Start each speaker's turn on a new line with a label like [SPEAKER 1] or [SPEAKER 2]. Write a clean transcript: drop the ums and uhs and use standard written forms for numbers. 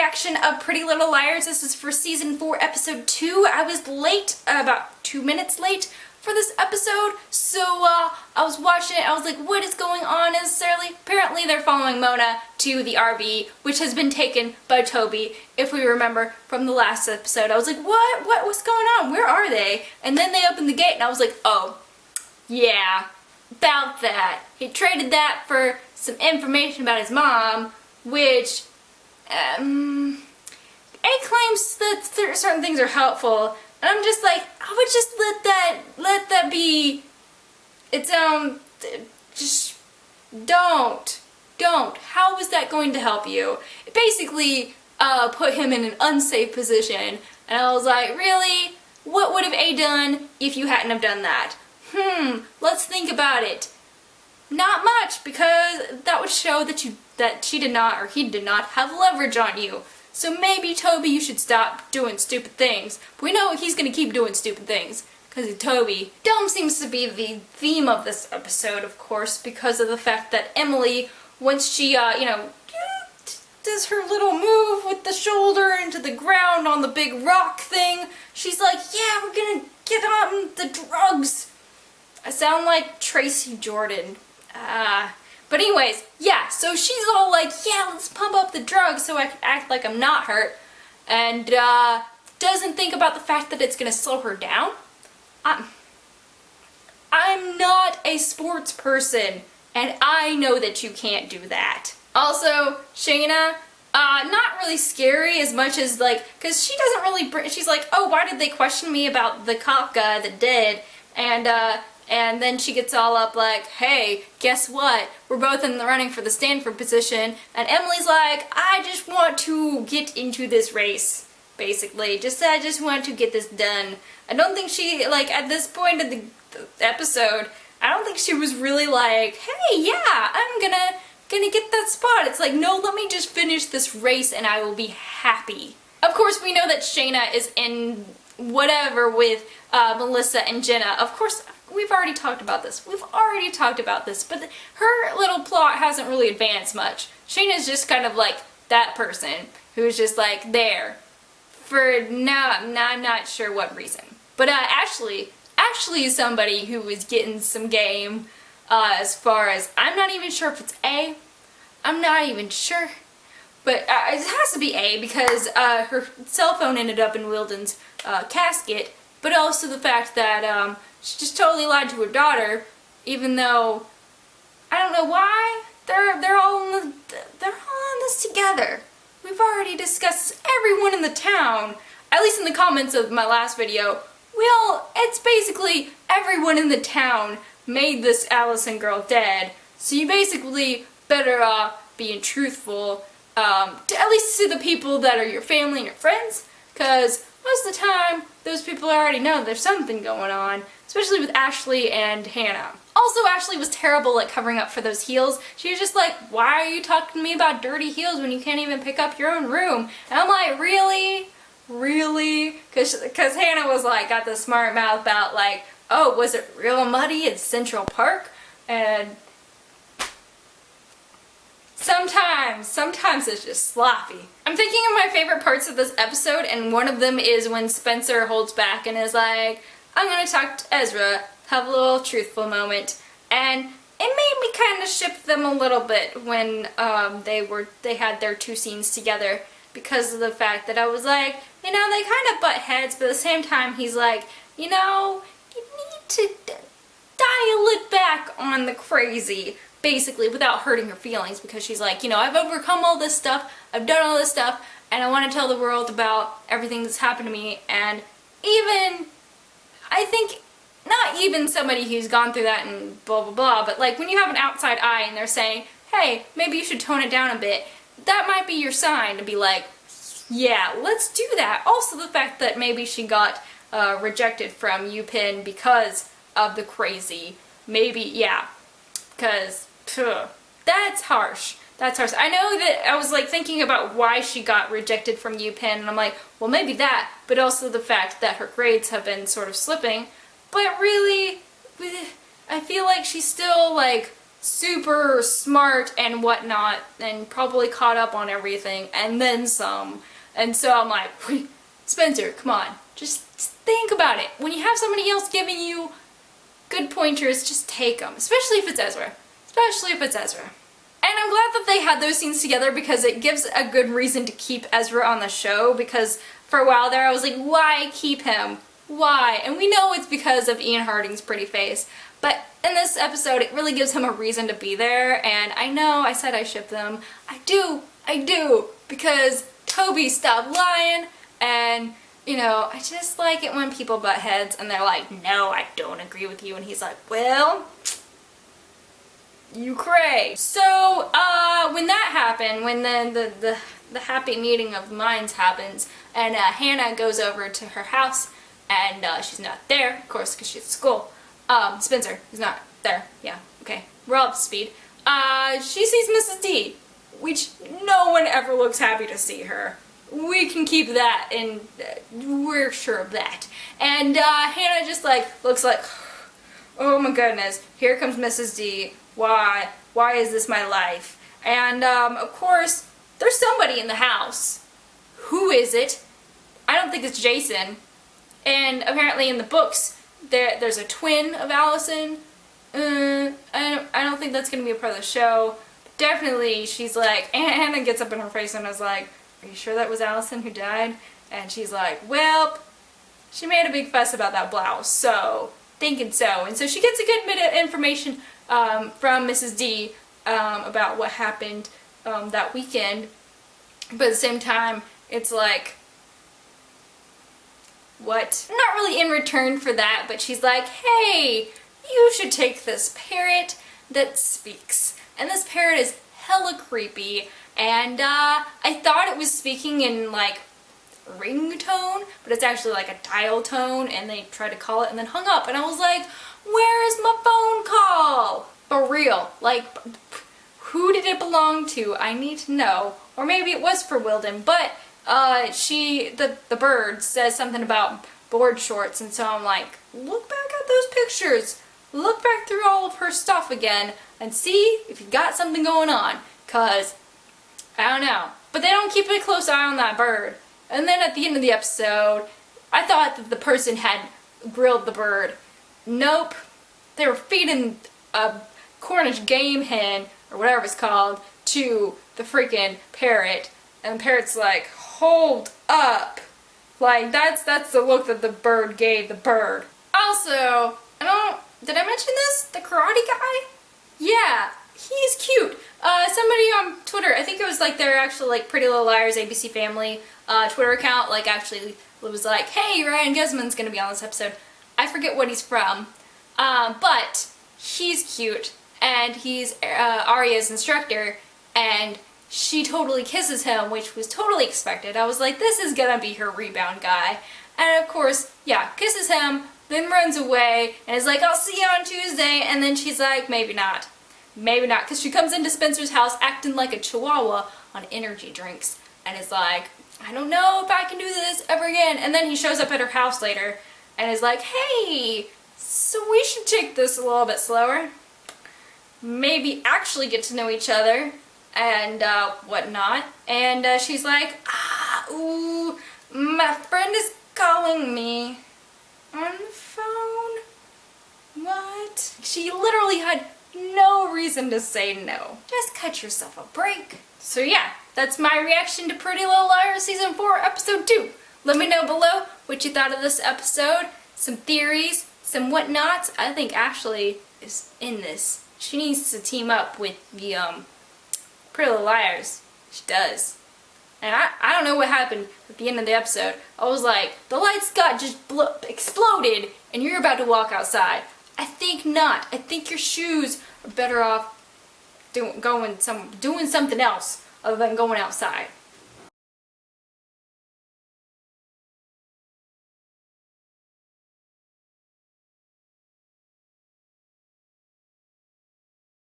[SPEAKER 1] reaction of Pretty Little Liars. This is for season 4, episode 2. I was late, about 2 minutes late for this episode, so I was watching it. I was like, what is going on necessarily? Apparently they're following Mona to the RV, which has been taken by Toby, if we remember from the last episode. I was like, what's going on? Where are they? And then they opened the gate and I was like, oh, yeah, about that. He traded that for some information about his mom, which A claims that certain things are helpful, and I'm just like, I would just let that be its own. Just don't. How is that going to help you? It basically put him in an unsafe position, and I was like, really? What would have A done if you hadn't have done that? Let's think about it. Not much, because that would show that she did not, or he did not, have leverage on you. So maybe, Toby, you should stop doing stupid things. But we know he's gonna keep doing stupid things, because he's Toby. Dumb seems to be the theme of this episode, of course, because of the fact that Emily, once she, does her little move with the shoulder into the ground on the big rock thing, she's like, yeah, we're gonna get on the drugs. I sound like Tracy Jordan. But anyways, yeah, so she's all like, yeah, let's pump up the drugs so I can act like I'm not hurt, and doesn't think about the fact that it's gonna slow her down. I'm not a sports person, and I know that you can't do that. Also, Shana, not really scary as much as, like, because she doesn't really, she's like, oh, why did they question me about the cop guy that did, and then she gets all up like, hey, guess what? We're both in the running for the Stanford position. And Emily's like, I just want to get into this race, basically. I just want to get this done. I don't think she, like, at this point of the episode, I don't think she was really like, hey, yeah, I'm gonna get that spot. It's like, no, let me just finish this race and I will be happy. Of course, we know that Shana is in whatever with Melissa and Jenna. Of course, we've already talked about this. But her little plot hasn't really advanced much. Shana's just kind of like that person who's just like there for now. I'm not sure what reason. But Ashley is somebody who is getting some game as far as, I'm not even sure if it's A. I'm not even sure. But it has to be A because her cell phone ended up in Wilden's casket, but also the fact that she just totally lied to her daughter, even though I don't know why. They're all in this together. We've already discussed this. Everyone in the town, at least in the comments of my last video, it's basically everyone in the town made this Alison girl dead. So you basically better being truthful, at least to the people that are your family and your friends, because most of the time, those people already know there's something going on, especially with Ashley and Hanna. Also, Ashley was terrible at covering up for those heels. She was just like, why are you talking to me about dirty heels when you can't even pick up your own room? And I'm like, really? Really? Because Hanna was like, got the smart mouth about like, oh, was it real muddy in Central Park? And sometimes it's just sloppy. I'm thinking of my favorite parts of this episode, and one of them is when Spencer holds back and is like, I'm gonna talk to Ezra, have a little truthful moment. And it made me kind of ship them a little bit when they had their 2 scenes together, because of the fact that I was like, they kind of butt heads, but at the same time he's like, you need to dial it back on the crazy, basically, without hurting her feelings, because she's like, I've overcome all this stuff, I've done all this stuff, and I want to tell the world about everything that's happened to me. And even, I think, not even somebody who's gone through that and blah blah blah, but like when you have an outside eye and they're saying, hey, maybe you should tone it down a bit, that might be your sign to be like, yeah, let's do that. Also the fact that maybe she got rejected from UPenn because of the crazy, maybe, yeah, because that's harsh. That's harsh. I know that I was like thinking about why she got rejected from UPenn, and I'm like, well, maybe that, but also the fact that her grades have been sort of slipping. But really, I feel like she's still like super smart and whatnot, and probably caught up on everything, and then some. And so I'm like, Spencer, come on, just think about it. When you have somebody else giving you good pointers, just take them, especially if it's Ezra. Especially if it's Ezra. And I'm glad that they had those scenes together because it gives a good reason to keep Ezra on the show, because for a while there I was like, why keep him? Why? And we know it's because of Ian Harding's pretty face, but in this episode it really gives him a reason to be there, and I know I said I ship them. I do, because Toby stopped lying, and you know, I just like it when people butt heads and they're like, no, I don't agree with you, and he's like, well, you cray. So, when that happened, when the happy meeting of minds happens, and Hanna goes over to her house, and she's not there, of course, because she's at school. Spencer is not there. Yeah, okay. We're all up to speed. She sees Mrs. D, which no one ever looks happy to see her. We can keep that, and we're sure of that. And Hanna just like looks like, oh my goodness, here comes Mrs. D. Why? Why is this my life? And of course, there's somebody in the house. Who is it? I don't think it's Jason. And apparently in the books, there's a twin of Alison. I don't think that's going to be a part of the show. Definitely, she's like, Hanna gets up in her face and is like, are you sure that was Alison who died? And she's like, well, she made a big fuss about that blouse, so thinking so. And so she gets a good bit of information from Mrs. D about what happened that weekend. But at the same time, it's like, what? Not really in return for that, but she's like, hey, you should take this parrot that speaks. And this parrot is hella creepy, and I thought it was speaking in like ringtone, but it's actually like a dial tone, and they tried to call it and then hung up, and I was like, where is my phone call? For real, like, who did it belong to? I need to know. Or maybe it was for Wilden, but the bird says something about board shorts, and so I'm like, look back at those pictures. Look back through all of her stuff again and see if you got something going on, cause I don't know. But they don't keep a close eye on that bird. And then at the end of the episode, I thought that the person had grilled the bird. Nope. They were feeding a Cornish game hen, or whatever it's called, to the freaking parrot. And the parrot's like, hold up. Like, that's the look that the bird gave the bird. Also, did I mention this? The karate guy? Yeah, he's cute. Somebody on Twitter, I think it was like their actual like Pretty Little Liars ABC Family Twitter account, like actually was like, hey, Ryan Guzman's gonna be on this episode. I forget what he's from, but he's cute, and he's Aria's instructor, and she totally kisses him, which was totally expected. I was like, this is gonna be her rebound guy. And of course, yeah, kisses him, then runs away, and is like, I'll see you on Tuesday, and then she's like, maybe not. Maybe not, because she comes into Spencer's house acting like a chihuahua on energy drinks, and is like, I don't know if I can do this ever again. And then he shows up at her house later, and is like, hey, so we should take this a little bit slower. Maybe actually get to know each other, and whatnot. And she's like, ooh, my friend is calling me on the phone. What? She literally had no reason to say no. Just cut yourself a break. So yeah, that's my reaction to Pretty Little Liars Season 4, Episode 2. Let me know below what you thought of this episode, some theories, some whatnots. I think Ashley is in this. She needs to team up with the Pretty Little Liars. She does. And I don't know what happened at the end of the episode. I was like, the lights got just exploded and you're about to walk outside. I think not. I think your shoes are better off doing something else other than going outside.